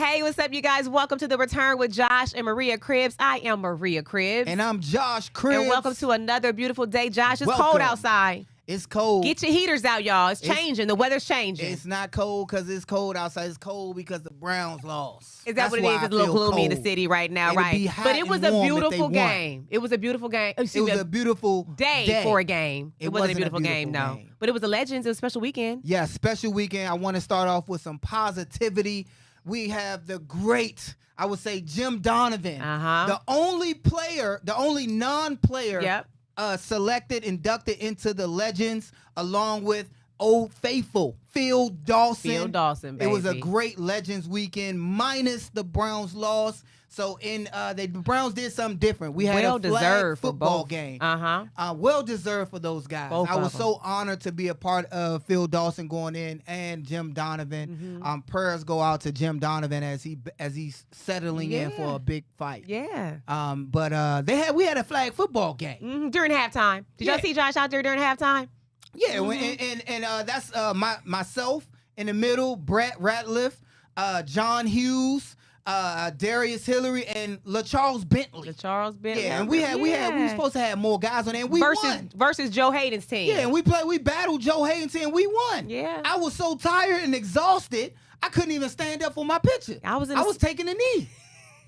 Hey, what's up, you guys? Welcome to The Return with Josh and Maria Cribbs. I am Maria Cribbs. And I'm Josh Cribbs. And welcome to another beautiful day. Josh, it's Welcome. cold outside. It's cold. Get your heaters out, y'all. It's changing. The weather's changing. It's not cold because it's cold outside. It's cold because the Browns lost. Is that what it is? It's a little gloomy in the city right now, right? But it was a beautiful game. It was a beautiful game. It was a beautiful day for a game. It wasn't a beautiful game, no. game. But it was a Legends. It was a special weekend. Yeah, special weekend. I want to start off with some positivity. We have the great, I would say, Jim Donovan. The only player, the only non-player selected, inducted into the Legends, along with Old Faithful, Phil Dawson. Phil Dawson, baby. It was a great Legends weekend, minus the Browns loss. So the Browns did something different. We had a flag football game. Well deserved for those guys. I was so honored to be a part of Phil Dawson going in and Jim Donovan. Prayers go out to Jim Donovan as he's settling in for a big fight. But we had a flag football game during halftime. Did y'all see Josh out there during halftime? Yeah, and that's myself in the middle, Brett Ratliff, John Hughes, Darius Hillary, and LaCharles Bentley. Yeah, and we were supposed to have more guys on there, and we won. Versus Joe Hayden's team. Yeah, and we battled Joe Hayden's team, and we won. Yeah. I was so tired and exhausted, I couldn't even stand up for my picture. I was taking a knee.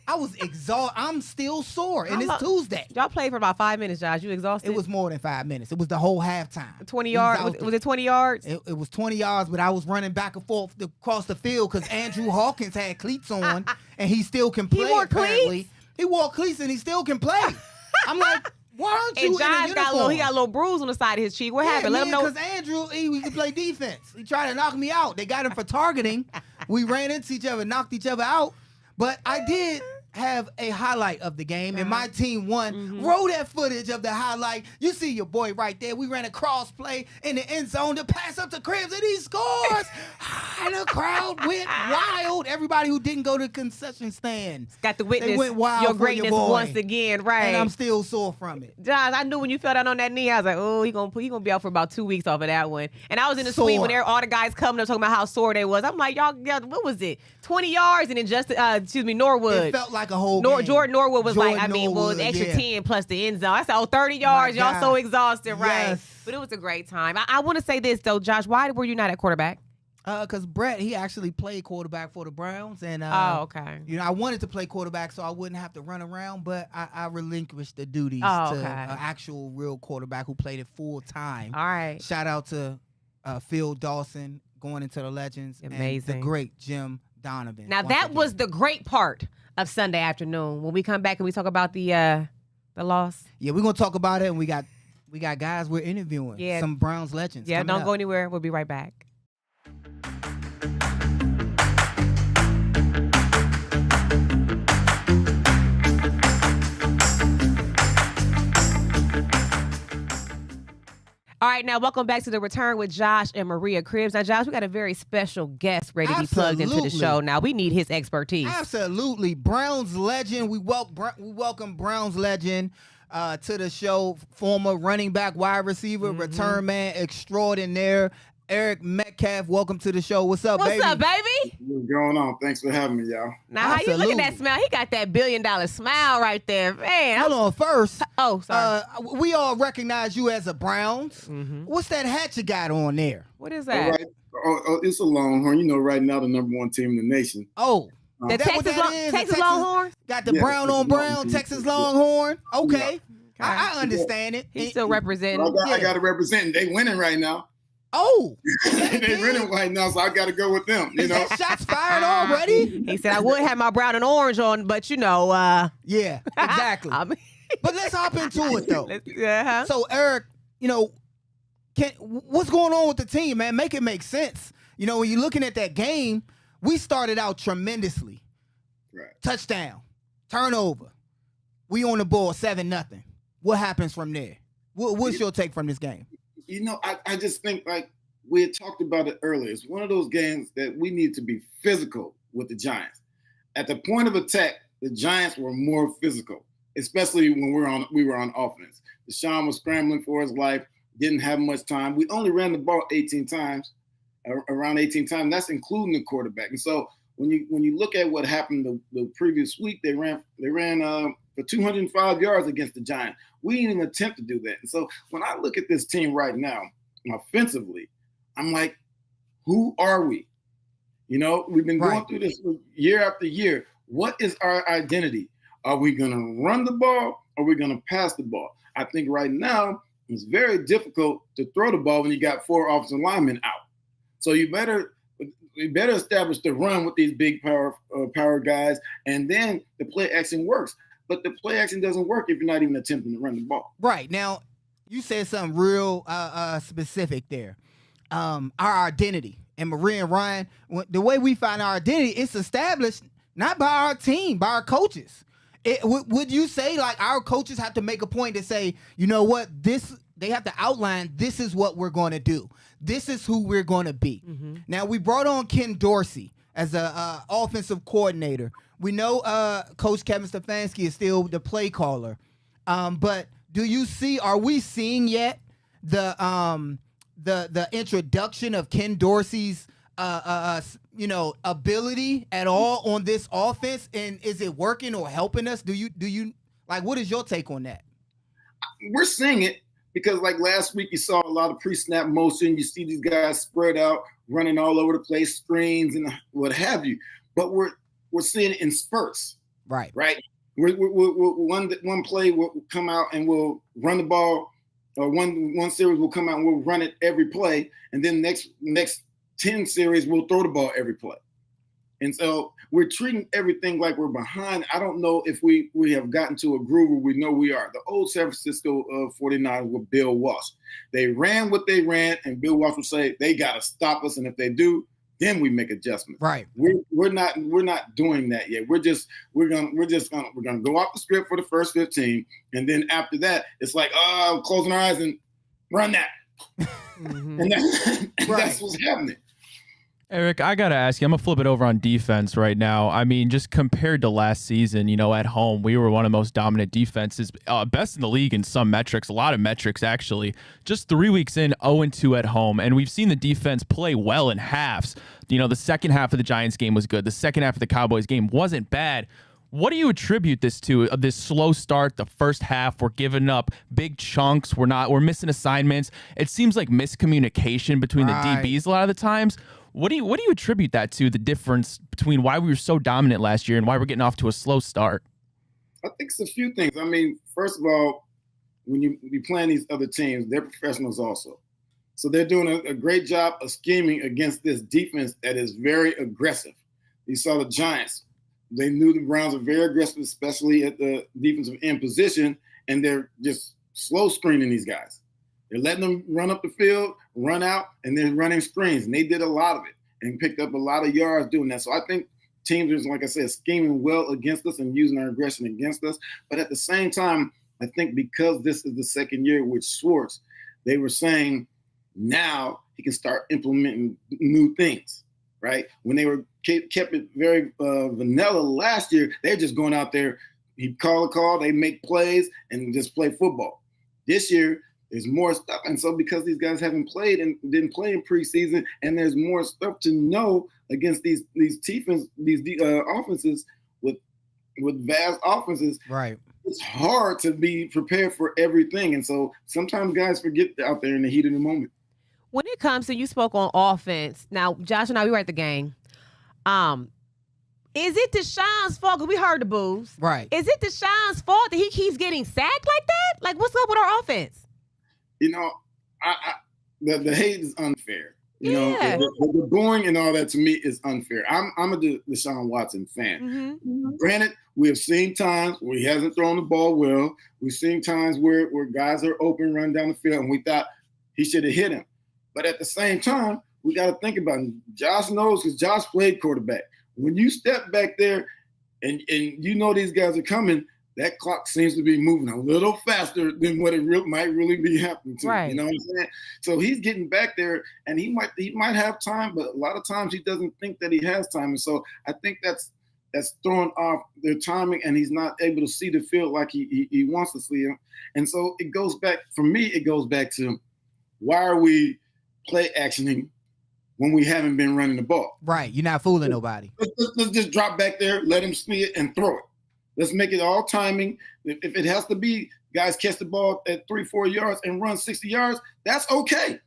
I was exhausted. I'm still sore, and it's Tuesday. Y'all played for about 5 minutes, Josh. You exhausted? It was more than 5 minutes. It was the whole halftime. 20 yards? Was it 20 yards? It was 20 yards, but I was running back and forth across the field because Andrew Hawkins had cleats on, and he still can play. He wore cleats? He wore cleats, and he still can play. I'm like, why aren't you in a uniform? He got a little bruise on the side of his cheek. What happened? Let him know. Because Andrew, he could play defense. He tried to knock me out. They got him for targeting. We ran into each other, knocked each other out. But I did have a highlight of the game, and my team won. Roll that footage of the highlight. You see your boy right there. We ran a cross play in the end zone to pass up to Cribbs, and he scores. And the crowd went wild. Everybody who didn't go to the concession stand got to witness your greatness once again, right? And I'm still sore from it. Josh, I knew when you fell down on that knee, I was like, oh, he gonna be out for about 2 weeks off of that one. And I was in the suite when all the guys coming up talking about how sore they was. I'm like, y'all, what was it? 20 yards, and then Norwood. It felt like a whole game. Jordan Norwood was extra 10 plus the end zone. I said, 30 yards. Y'all so exhausted, right? Yes. But it was a great time. I want to say this, though, Josh. Why were you not at quarterback? Because Brett, he actually played quarterback for the Browns. And, okay. I wanted to play quarterback so I wouldn't have to run around, but I relinquished the duties to an actual real quarterback who played it full time. All right. Shout out to Phil Dawson going into the Legends. Amazing. And the great Jim Donovan. Now, that was the great part of Sunday afternoon when we come back and we talk about the loss. Yeah, we're going to talk about it, and we got guys we're interviewing. Yeah. Some Browns legends. Yeah, don't go anywhere. We'll be right back. All right, now welcome back to The Return with Josh and Maria Cribbs. Now, Josh, we got a very special guest ready to be plugged into the show. Now, we need his expertise. Absolutely. Browns legend. We welcome Browns legend to the show. Former running back, wide receiver, return man extraordinaire, Eric Metcalf. Welcome to the show. What's up, baby? What's up, baby? What's going on? Thanks for having me, y'all. Now, how you look at that smile? He got that $1 billion smile right there, man. Hold on, first. Oh, sorry. We all recognize you as a Browns. What's that hat you got on there? What is that? Right. It's a Longhorn. Right now the #1 team in the nation. Oh. The Texas Longhorns? Got the brown on brown Texas Longhorn. Okay. I understand it. He's still representing. I got to represent. They winning right now. Oh, they're winning right now, so I got to go with them. Is that shots fired already? He said I would have my brown and orange on, but yeah, exactly. But let's hop into it though. So Eric, what's going on with the team, man? Make it make sense. When you're looking at that game, we started out tremendously. Right. Touchdown, turnover. We on the ball 7-0. What happens from there? What's your take from this game? I just think, like we had talked about it earlier, it's one of those games that we need to be physical with the Giants. At the point of attack, the Giants were more physical, especially when we were on offense. Deshaun was scrambling for his life, didn't have much time. We only ran the ball 18 times, around 18 times. That's including the quarterback. And so when you look at what happened the previous week, they ran for 205 yards against the Giants. We didn't even attempt to do that. And so when I look at this team right now, offensively, I'm like, who are we? We've been going through this year after year. What is our identity? Are we going to run the ball or are we going to pass the ball? I think right now it's very difficult to throw the ball when you got 4 offensive linemen out. So you better establish the run with these big power guys, and then the play action works. But the play action doesn't work if you're not even attempting to run the ball. Right. Now, you said something real specific there. Our identity. And Maria and Ryan, the way we find our identity, it's established not by our team, by our coaches. Would you say, like, our coaches have to make a point to say, you know what, they have to outline, this is what we're going to do. This is who we're going to be. Mm-hmm. Now, we brought on Ken Dorsey as a offensive coordinator. We know Coach Kevin Stefanski is still the play caller. But are we seeing yet the introduction of Ken Dorsey's ability at all on this offense? And is it working or helping us? Do you like, what is your take on that? We're seeing it because, like, last week you saw a lot of pre-snap motion. You see these guys spread out, running all over the place, screens and what have you. But we're seeing it in spurts. Right. One play will come out and we'll run the ball, or one series will come out and we'll run it every play, and then next 10 series we'll throw the ball every play. And so we're treating everything like we're behind. I don't know if we have gotten to a groove where we know we are. The old San Francisco 49ers with Bill Walsh. They ran what they ran, and Bill Walsh would say, they got to stop us, and if they do, then we make adjustments. Right. We're not doing that yet. We're gonna go off the script for the first 15, and then after that, it's like, closing our eyes and run that. Mm-hmm. And that's what's happening. Eric, I got to ask you, I'm going to flip it over on defense right now. I mean, just compared to last season, at home, we were one of the most dominant defenses, best in the league in some metrics, a lot of metrics, actually. Just 3 weeks in, 0-2 at home, and we've seen the defense play well in halves. The second half of the Giants game was good. The second half of the Cowboys game wasn't bad. What do you attribute this to, this slow start, the first half? We're giving up big chunks. We're missing assignments. It seems like miscommunication between the DBs a lot of the times. What do you attribute that to, the difference between why we were so dominant last year and why we're getting off to a slow start? I think it's a few things. I mean, first of all, when you playing these other teams, they're professionals also. So they're doing a great job of scheming against this defense that is very aggressive. You saw the Giants. They knew the Browns were very aggressive, especially at the defensive end position, and they're just slow screening these guys. They're letting them run up the field, run out, and then running screens. And they did a lot of it and picked up a lot of yards doing that. So I think teams are, like I said, scheming well against us and using our aggression against us. But at the same time, I think because this is the second year with Schwartz, they were saying now he can start implementing new things, right? When they were kept it very vanilla last year, they're just going out there, he'd call a call, they make plays, and just play football. This year, there's more stuff. And so because these guys haven't played and didn't play in preseason, and there's more stuff to know against these offenses with vast offenses, right? It's hard to be prepared for everything. And so sometimes guys forget out there in the heat of the moment. When it comes to, you spoke on offense. Now, Josh and I, we were at the game. Is it Deshaun's fault? Because we heard the boos. Right. Is it Deshaun's fault that he keeps getting sacked like that? Like, what's up with our offense? The hate is unfair. The booing and all that to me is unfair. I'm a Deshaun Watson fan. Mm-hmm. Granted, we have seen times where he hasn't thrown the ball well. We've seen times where guys are open, run down the field, and we thought he should have hit him. But at the same time, we got to think about it. Josh knows, because Josh played quarterback. When you step back there and these guys are coming, that clock seems to be moving a little faster than what it might really be happening to. Right. You know what I'm saying? So he's getting back there, and he might have time, but a lot of times he doesn't think that he has time. And so I think that's throwing off their timing, and he's not able to see the field like he wants to see him. And so it goes back to why are we play actioning when we haven't been running the ball. Right. You're not fooling nobody. Let's just drop back there, let him see it, and throw it. Let's make it all timing. If it has to be guys catch the ball at 3-4 yards and run 60 yards, that's okay.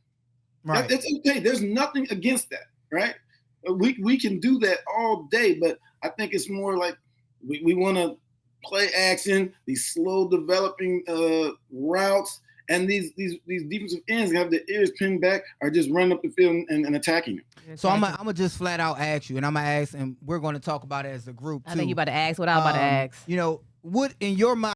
Right. It's okay. There's nothing against that, right? We can do that all day, but I think it's more like we want to play action, these slow developing routes, and these defensive ends have their ears pinned back or just running up the field and attacking them. So I'm gonna just flat out ask you, and I'm gonna ask, and we're gonna talk about it as a group too. I think you about to ask what I'm about to ask. You know, what in your mind